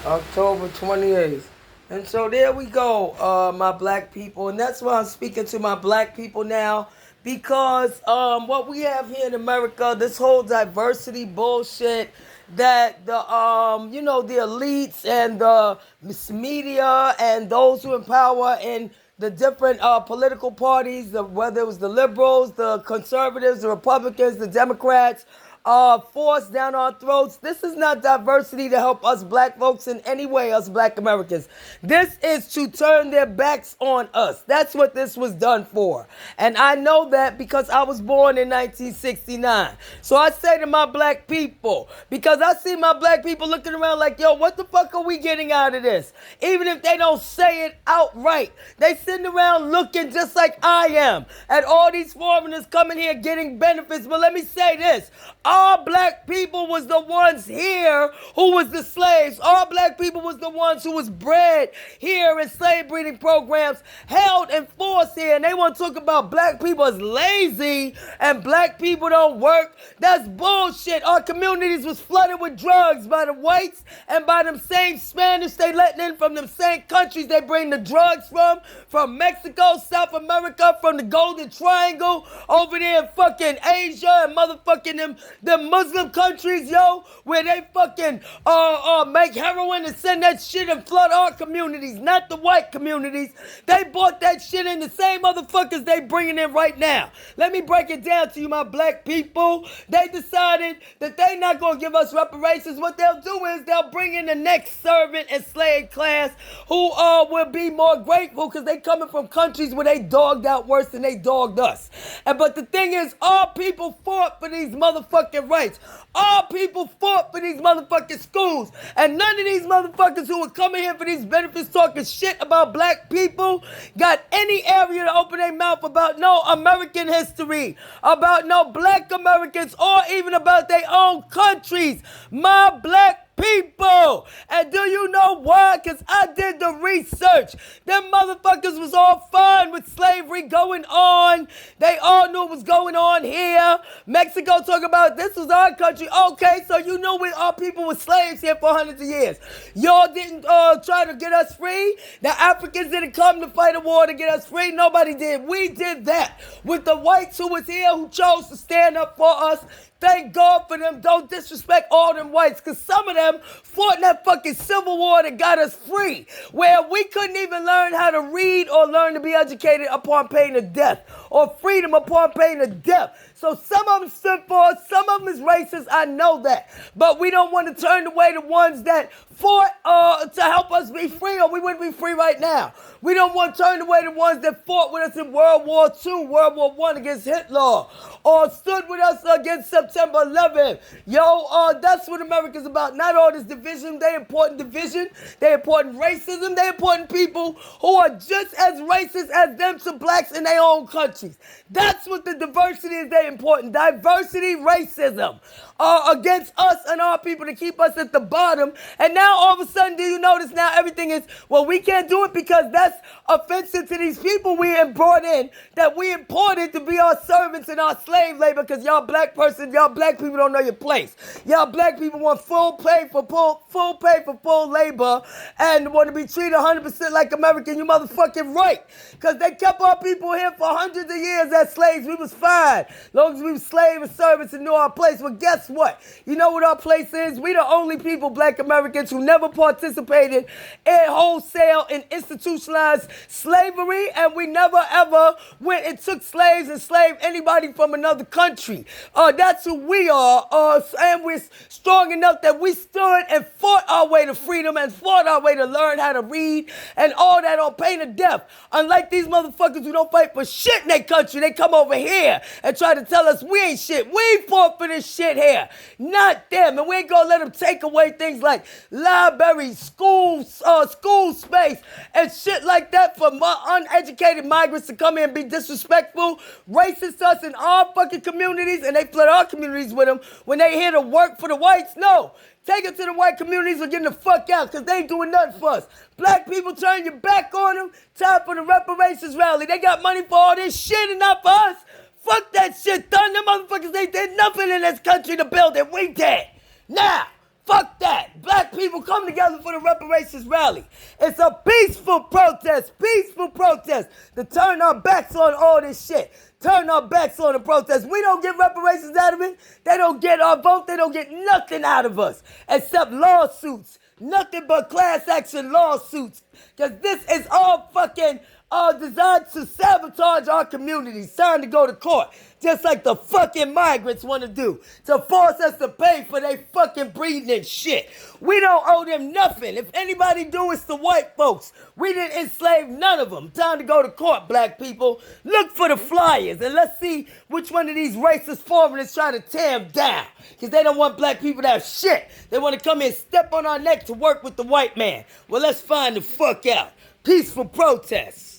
October 28th. And so there we go, my black people. And that's why I'm speaking to my black people now. Because what we have here in America, this whole diversity bullshit that the elites and the media and those who in power and the different political parties, whether it was the liberals, the conservatives, the Republicans, the Democrats, forced down our throats. This is not diversity to help us black folks in any way, us black Americans. This is to turn their backs on us. That's what this was done for. And I know that because I was born in 1969. So I say to my black people, because I see my black people looking around like, yo, what the fuck are we getting out of this? Even if they don't say it outright, they sitting around looking just like I am at all these foreigners coming here getting benefits. But let me say this. All black people was the ones here who was the slaves. All black people was the ones who was bred here in slave breeding programs, held and forced here. And they want to talk about black people as lazy and black people don't work. That's bullshit. Our communities was flooded with drugs by the whites and by them same Spanish they letting in from them same countries they bring the drugs from Mexico, South America, from the Golden Triangle, over there in fucking Asia and motherfucking them Muslim countries, yo, where they fucking make heroin and send that shit and flood our communities, not the white communities. They bought that shit in the same motherfuckers they bringing in right now. Let me break it down to you, my black people. They decided that they not gonna give us reparations. What they'll do is they'll bring in the next servant and slave class who will be more grateful because they coming from countries where they dogged out worse than they dogged us. But the thing is, all people fought for these motherfucking rights. All people fought for these motherfucking schools. And none of these motherfuckers who were coming here for these benefits talking shit about black people got any area to open their mouth about no American history, about no black Americans, or even about their own countries. My black people. And do you know why? Because I did the research. Them motherfuckers was all fine with slavery going on. They all knew what was going on here. Mexico talking about this was our country. Okay, so you knew our people were slaves here for hundreds of years. Y'all didn't try to get us free. The Africans didn't come to fight a war to get us free. Nobody did. We did that with the whites who was here who chose to stand up for us. Thank God for them. Don't disrespect all them whites, because some of them fought in that fucking civil war that got us free, where we couldn't even learn how to read or learn to be educated upon pain of death, or freedom upon pain of death. So some of them stood for us, some of them is racist, I know that. But we don't want to turn away the ones that fought to help us be free, or we wouldn't be free right now. We don't want to turn away the ones that fought with us in World War II, World War I against Hitler, or stood with us against September 11th. Yo, that's what America's about. Not all this division. They important division. They important racism. They important people who are just as racist as them to blacks in their own countries. That's what the diversity is. They important. Diversity, racism. Against us and our people to keep us at the bottom. And now all of a sudden, do you notice now everything is, well, we can't do it because that's offensive to these people we have brought in, that we imported to be our servants and our slave labor, because y'all black people don't know your place. Y'all black people want full pay for full labor and want to be treated 100% like American. You motherfucking right. Because they kept our people here for hundreds of years as slaves. We was fine. As long as we were slave and servants and knew our place. Well, guess what? You know what our place is? We the only people, black Americans, who never participated in wholesale and institutionalized slavery, and we never ever went and took slaves and slaved anybody from another country. That's who we are, and we're strong enough that we stood and fought our way to freedom and fought our way to learn how to read and all that on pain of death. Unlike these motherfuckers who don't fight for shit in their country, they come over here and try to tell us we ain't shit. We fought for this shit here, not them, and we ain't gonna let them take away things like libraries, schools, school space, and shit like that for uneducated migrants to come in and be disrespectful, racist to us in our fucking communities, and they flood our communities with them when they here to work for the whites. No. Take it to the white communities or get the fuck out, because they ain't doing nothing for us. Black people, turn your back on them. Time for the reparations rally. They got money for all this shit and not for us. Fuck that shit, done. Them motherfuckers ain't did nothing in this country to build it. We did. Now, Fuck that. Black people come together for the reparations rally. It's a peaceful protest. Peaceful protest. To turn our backs on all this shit. Turn our backs on the protest. We don't get reparations out of it. They don't get our vote. They don't get nothing out of us except lawsuits. Nothing but class action lawsuits. Because this is all fucking designed to sabotage our communities. Time to go to court. Just like the fucking migrants want to do. To force us to pay for their fucking breeding and shit. We don't owe them nothing. If anybody do, it's the white folks. We didn't enslave none of them. Time to go to court, black people. Look for the flyers and let's see which one of these racist foreigners trying to tear them down. Because they don't want black people to have shit. They want to come in and step on our neck to work with the white man. Well, let's find the fuck out. Peaceful protests.